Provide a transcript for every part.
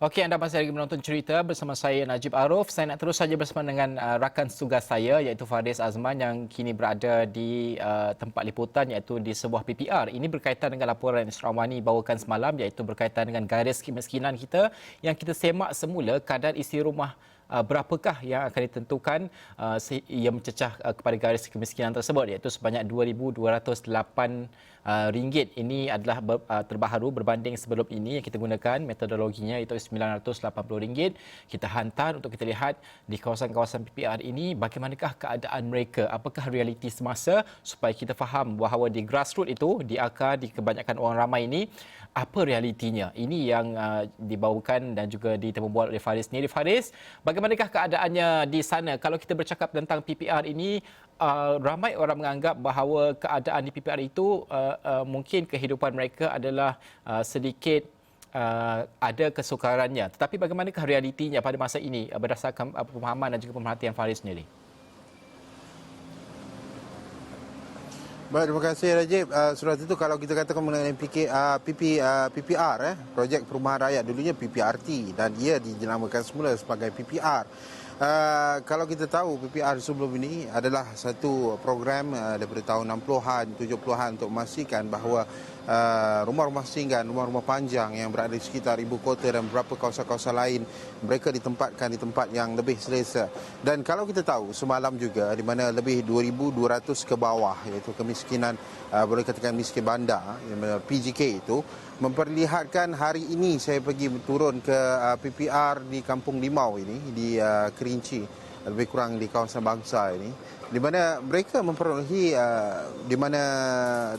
Okey, anda masih lagi menonton cerita bersama saya Najib Arif. Saya nak terus saja bersama dengan rakan tugas saya iaitu Faris Azman yang kini berada di tempat liputan iaitu di sebuah PPR. Ini berkaitan dengan laporan Isra Wani bawakan semalam iaitu berkaitan dengan garis kemiskinan kita yang kita semak semula kadar isi rumah berapakah yang akan ditentukan ia mencecah kepada garis kemiskinan tersebut iaitu sebanyak RM2,208. Ini adalah terbaharu berbanding sebelum ini yang kita gunakan metodologinya iaitu RM980. Kita hantar untuk kita lihat di kawasan-kawasan PPR ini bagaimanakah keadaan mereka, apakah realiti semasa supaya kita faham bahawa di grassroots itu, di akar, di kebanyakan orang ramai ini, apa realitinya. Ini yang dibawakan dan juga ditemubuat oleh Faris sendiri. Faris, bagaimanakah keadaannya di sana? Kalau kita bercakap tentang PPR ini, ramai orang menganggap bahawa keadaan di PPR itu mungkin kehidupan mereka adalah sedikit ada kesukarannya. Tetapi bagaimanakah realitinya pada masa ini berdasarkan pemahaman dan juga pemerhatian Faris sendiri? Baik, terima kasih Rajib. Surat itu kalau kita katakan mengenai PPR, Projek Perumahan Rakyat, dulunya PPRT dan ia dinamakan semula sebagai PPR. Kalau kita tahu PPR sebelum ini adalah satu program daripada tahun 60-an, 70-an untuk memastikan bahawa rumah-rumah singgah, rumah-rumah panjang yang berada di sekitar ibu kota dan beberapa kawasan-kawasan lain, mereka ditempatkan di tempat yang lebih selesa. Dan kalau kita tahu semalam juga di mana lebih 2,200 ke bawah, iaitu kemiskinan, boleh katakan miskin bandar, PGK itu, memperlihatkan hari ini saya pergi turun ke PPR di Kampung Limau ini, di Kerinci, lebih kurang di kawasan Bangsa ini, di mana mereka memperolehi di mana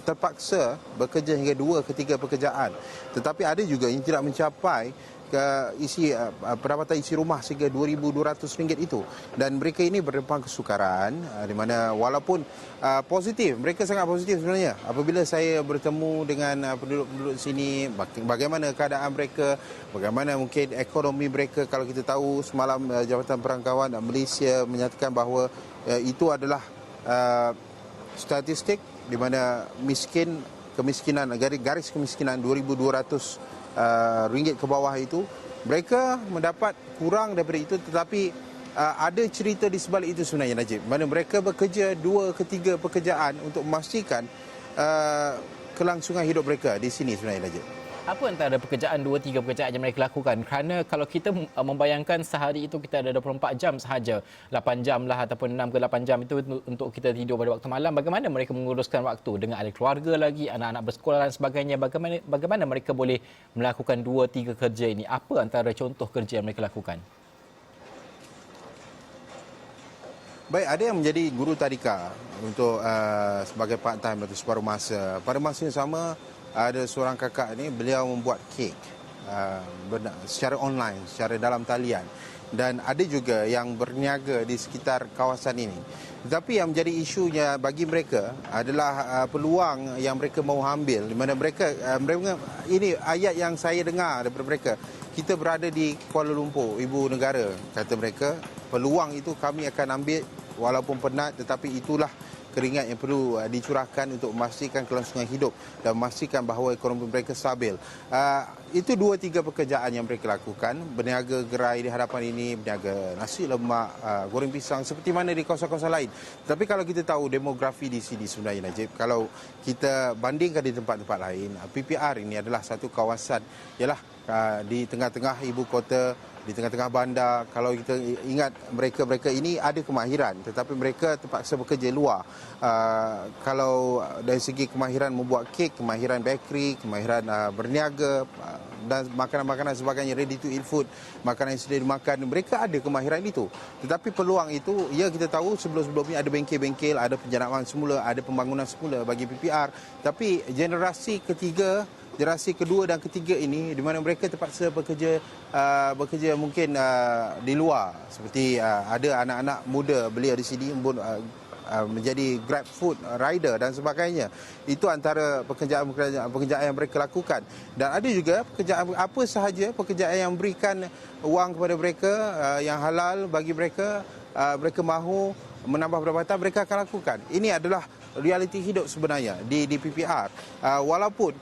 terpaksa bekerja hingga 2 ke 3 pekerjaan. Tetapi ada juga yang tidak mencapai ke isi pendapatan isi rumah sehingga RM2,200 itu, dan mereka ini berdepan kesukaran di mana walaupun positif, mereka sangat positif sebenarnya apabila saya bertemu dengan penduduk-penduduk sini, bagaimana keadaan mereka, bagaimana mungkin ekonomi mereka. Kalau kita tahu semalam Jabatan Perangkawan Malaysia menyatakan bahawa itu adalah statistik di mana kemiskinan, garis kemiskinan RM2,200 ke bawah itu, mereka mendapat kurang daripada itu, tetapi ada cerita di sebalik itu sebenarnya, Najib, mana mereka bekerja 2 ke 3 pekerjaan untuk memastikan kelangsungan hidup mereka di sini sebenarnya, Najib. Apa antara pekerjaan 2-3 pekerjaan yang mereka lakukan? Kerana kalau kita membayangkan sehari itu kita ada 24 jam sahaja, 8 jam lah ataupun 6 ke 8 jam itu untuk kita tidur pada waktu malam. Bagaimana mereka menguruskan waktu dengan ahli keluarga lagi, anak-anak bersekolah dan sebagainya? Bagaimana mereka boleh melakukan 2-3 kerja ini? Apa antara contoh kerja yang mereka lakukan? Baik, ada yang menjadi guru tadika untuk sebagai part time atau separuh masa. Pada masa yang sama, ada seorang kakak ni, beliau membuat kek secara online, secara dalam talian, dan ada juga yang berniaga di sekitar kawasan ini. Tetapi yang menjadi isunya bagi mereka adalah peluang yang mereka mahu ambil, di mana mereka ini ayat yang saya dengar daripada mereka. Kita berada di Kuala Lumpur, ibu negara, kata mereka, peluang itu kami akan ambil walaupun penat, tetapi itulah keringat yang perlu dicurahkan untuk memastikan kelangsungan hidup dan memastikan bahawa ekonomi mereka stabil. Itu 2-3 pekerjaan yang mereka lakukan. Berniaga gerai di hadapan ini, berniaga nasi lemak, goreng pisang seperti mana di kawasan-kawasan lain. Tapi kalau kita tahu demografi di sini sebenarnya, Najib, kalau kita bandingkan di tempat-tempat lain, PPR ini adalah satu kawasan di tengah-tengah ibu kota, di tengah-tengah bandar. Kalau kita ingat, mereka ini ada kemahiran, tetapi mereka terpaksa bekerja luar. Kalau dari segi kemahiran membuat kek, kemahiran bakery, kemahiran berniaga dan makanan-makanan sebagainya, ready to eat food, makanan yang sedia dimakan, mereka ada kemahiran itu. Tetapi peluang itu, ya kita tahu sebelum-sebelumnya ada bengkel-bengkel, ada penjanaan semula, ada pembangunan semula bagi PPR. Tapi generasi kedua dan ketiga ini, di mana mereka terpaksa bekerja mungkin di luar, seperti ada anak-anak muda belia di sini menjadi Grab food rider dan sebagainya. Itu antara pekerjaan yang mereka lakukan. Dan ada juga pekerjaan yang berikan wang kepada mereka, yang halal bagi mereka, mereka mahu menambah pendapatan, mereka akan lakukan. Ini adalah realiti hidup sebenarnya di PPR. Walaupun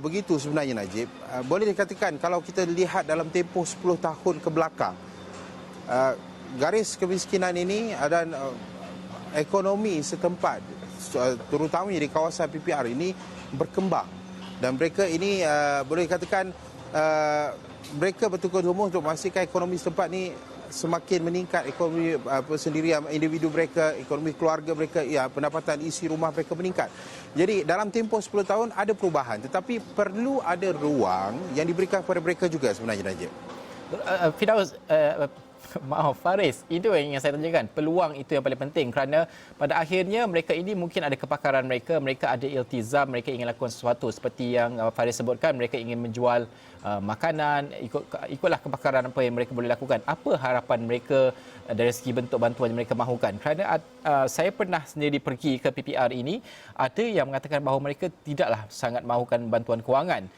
begitu sebenarnya Najib, boleh dikatakan kalau kita lihat dalam tempoh 10 tahun ke belakang, garis kemiskinan ini dan ekonomi setempat, terutamanya di kawasan PPR ini berkembang. Dan mereka ini boleh dikatakan mereka betul-betul untuk memastikan ekonomi setempat ni semakin meningkat, ekonomi persendirian individu mereka, ekonomi keluarga mereka, ya, pendapatan isi rumah mereka meningkat. Jadi dalam tempoh 10 tahun ada perubahan, tetapi perlu ada ruang yang diberikan kepada mereka juga sebenarnya, Najib. Firdaus, maaf Faris, itu yang ingin saya tanyakan. Peluang itu yang paling penting kerana pada akhirnya mereka ini mungkin ada kepakaran mereka, mereka ada iltizam, mereka ingin lakukan sesuatu seperti yang Faris sebutkan, mereka ingin menjual makanan, ikutlah kepakaran apa yang mereka boleh lakukan. Apa harapan mereka dari segi bentuk bantuan yang mereka mahukan? Kerana saya pernah sendiri pergi ke PPR ini, ada yang mengatakan bahawa mereka tidaklah sangat mahukan bantuan kewangan.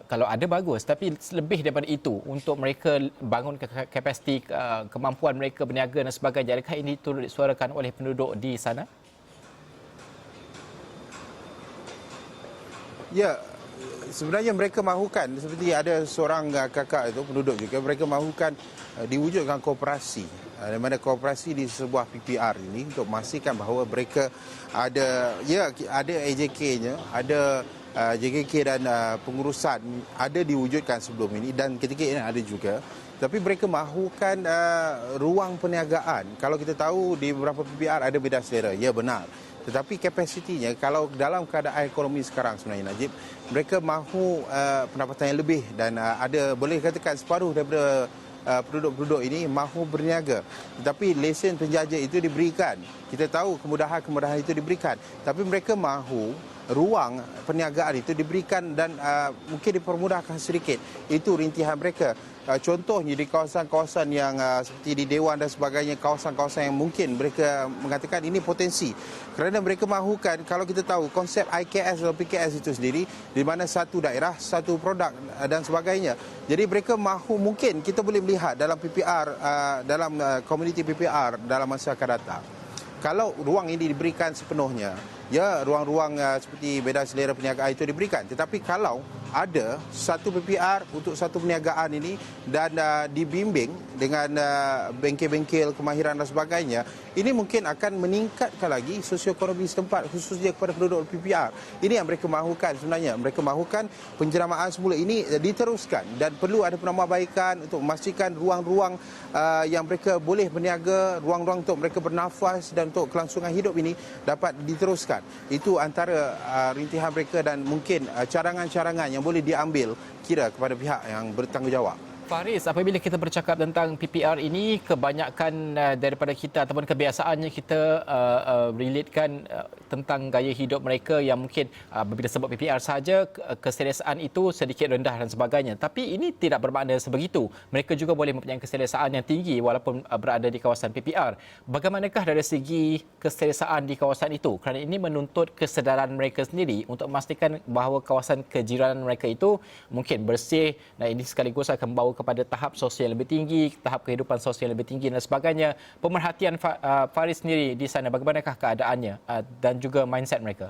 Kalau ada bagus, tapi lebih daripada itu untuk mereka bangun kapasiti kemampuan mereka berniaga dan sebagainya. Adakah ini turut disuarakan oleh penduduk di sana? Ya, sebenarnya mereka mahukan, seperti ada seorang kakak itu, penduduk juga, mereka mahukan diwujudkan kooperasi. Di mana kooperasi di sebuah PPR ini untuk memastikan bahawa mereka ada, ya, ada AJK-nya, ada JKK dan pengurusan ada diwujudkan sebelum ini dan ketika ini ada juga. Tapi mereka mahukan ruang perniagaan. Kalau kita tahu di beberapa PPR ada beda selera, ya benar. Tetapi kapasitinya kalau dalam keadaan ekonomi sekarang sebenarnya Najib, mereka mahu pendapatan yang lebih dan ada boleh katakan separuh daripada penduduk-penduduk ini mahu berniaga. Tetapi lesen penjaja itu diberikan. Kita tahu kemudahan-kemudahan itu diberikan. Tapi mereka mahu ruang perniagaan itu diberikan dan mungkin dipermudahkan sedikit. Itu rintihan mereka. Contohnya di kawasan-kawasan yang seperti di Dewan dan sebagainya, kawasan-kawasan yang mungkin mereka mengatakan ini potensi. Kerana mereka mahukan, kalau kita tahu konsep IKS atau PKS itu sendiri, di mana satu daerah, satu produk dan sebagainya. Jadi mereka mahu, mungkin kita boleh melihat dalam PPR, dalam komuniti PPR dalam masa akan datang. Kalau ruang ini diberikan sepenuhnya, ya, ruang-ruang seperti beda selera perniagaan itu diberikan. Tetapi kalau ada satu PPR untuk satu perniagaan ini dan dibimbing dengan bengkel-bengkel kemahiran dan sebagainya, ini mungkin akan meningkatkan lagi sosioekonomi setempat khususnya kepada penduduk PPR. Ini yang mereka mahukan sebenarnya. Mereka mahukan penjeramaan semula ini diteruskan dan perlu ada penambahbaikan untuk memastikan ruang-ruang yang mereka boleh berniaga, ruang-ruang untuk mereka bernafas dan untuk kelangsungan hidup ini dapat diteruskan. Itu antara rintihan mereka dan mungkin carangan-carangan yang boleh diambil kira kepada pihak yang bertanggungjawab. Faris, apabila kita bercakap tentang PPR ini, kebanyakan daripada kita ataupun kebiasaannya kita relatekan tentang gaya hidup mereka yang mungkin bila sebut PPR sahaja, keselesaan itu sedikit rendah dan sebagainya. Tapi ini tidak bermakna sebegitu. Mereka juga boleh mempunyai keselesaan yang tinggi walaupun berada di kawasan PPR. Bagaimanakah dari segi keselesaan di kawasan itu? Kerana ini menuntut kesedaran mereka sendiri untuk memastikan bahawa kawasan kejiranan mereka itu mungkin bersih dan ini sekaligus akan membawa kepada tahap sosial lebih tinggi, tahap kehidupan sosial lebih tinggi dan sebagainya. Pemerhatian Faris sendiri di sana, bagaimanakah keadaannya dan juga mindset mereka?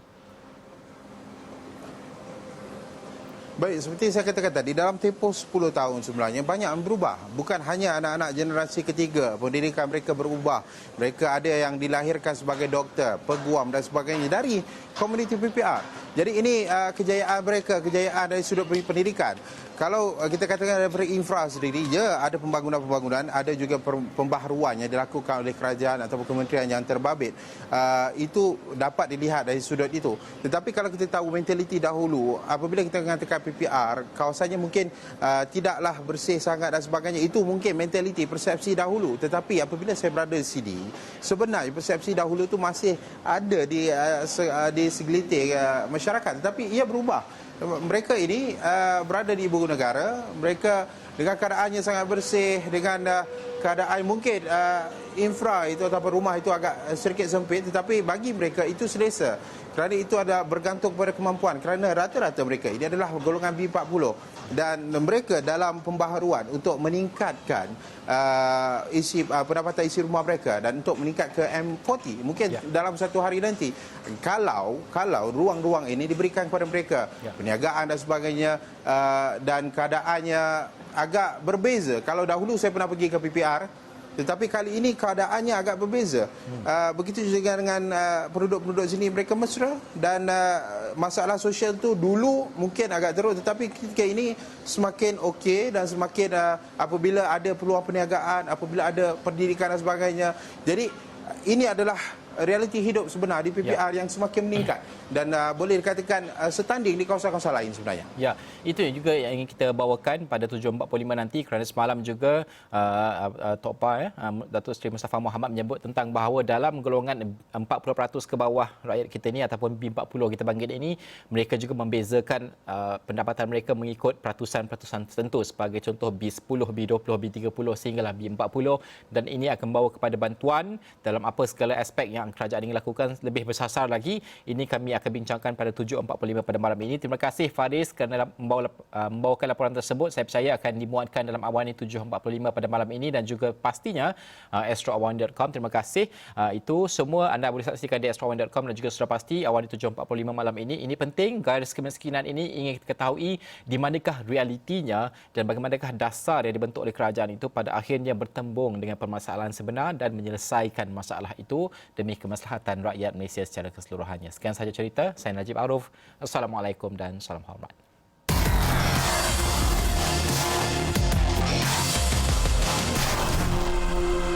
Baik, seperti saya katakan tadi, dalam tempoh 10 tahun sebenarnya banyak yang berubah. Bukan hanya anak-anak generasi ketiga, pendidikan mereka berubah. Mereka ada yang dilahirkan sebagai doktor, peguam dan sebagainya dari komuniti PPR. Jadi ini kejayaan mereka, kejayaan dari sudut pendidikan. Kalau kita katakan daripada infra sendiri, ya ada pembangunan-pembangunan, ada juga pembaharuan yang dilakukan oleh kerajaan atau kementerian yang terbabit. Itu dapat dilihat dari sudut itu. Tetapi kalau kita tahu mentaliti dahulu, apabila kita mengatakan PPR, kawasannya mungkin tidaklah bersih sangat dan sebagainya. Itu mungkin mentaliti, persepsi dahulu. Tetapi apabila saya berada di sini, sebenarnya persepsi dahulu itu masih ada di segelitir masyarakat. Tetapi ia berubah. Mereka ini berada di ibu negara, mereka dengan keadaannya sangat bersih, dengan keadaan mungkin infra itu ataupun rumah itu agak sedikit sempit, tetapi bagi mereka itu selesa. Kerana itu ada bergantung pada kemampuan. Kerana rata-rata mereka ini adalah golongan B40 dan mereka dalam pembaharuan untuk meningkatkan pendapatan isi rumah mereka dan untuk meningkat ke M40 mungkin dalam satu hari nanti, kalau ruang-ruang ini diberikan kepada mereka perniagaan dan sebagainya, dan keadaannya agak berbeza. Kalau dahulu saya pernah pergi ke PPR, tetapi kali ini keadaannya agak berbeza. Begitu juga dengan penduduk-penduduk sini, mereka mesra dan masalah sosial tu dulu mungkin agak teruk, tetapi ketika ini semakin okey dan semakin apabila ada peluang perniagaan, apabila ada pendidikan dan sebagainya. Jadi ini adalah realiti hidup sebenar di PPR yang semakin meningkat dan boleh dikatakan setanding di kawasan-kawasan lain sebenarnya. Ya, itu juga yang ingin kita bawakan pada 7.45 nanti, kerana semalam juga Tok Pa Datuk Seri Mustafa Mohamad menyebut tentang bahawa dalam golongan 40% ke bawah rakyat kita ni ataupun B40 kita panggil ini, mereka juga membezakan pendapatan mereka mengikut peratusan-peratusan tertentu, sebagai contoh B10, B20, B30 sehinggalah B40, dan ini akan membawa kepada bantuan dalam apa segala aspek yang kerajaan ingin lakukan lebih bersasar lagi. Ini kami akan bincangkan pada 7.45 pada malam ini. Terima kasih Faris kerana membawakan laporan tersebut. Saya percaya akan dimuatkan dalam Awani 7.45 pada malam ini dan juga pastinya astroawani.com. Terima kasih. Itu semua anda boleh saksikan di astroawani.com dan juga sudah pasti Awani 7.45 malam ini. Ini penting, garis kemiskinan ini ingin kita ketahui di manakah realitinya dan bagaimanakah dasar yang dibentuk oleh kerajaan itu pada akhirnya bertembung dengan permasalahan sebenar dan menyelesaikan masalah itu demi kemaslahatan rakyat Malaysia secara keseluruhannya. Sekian sahaja cerita. Saya Najib Arif. Assalamualaikum dan salam hormat.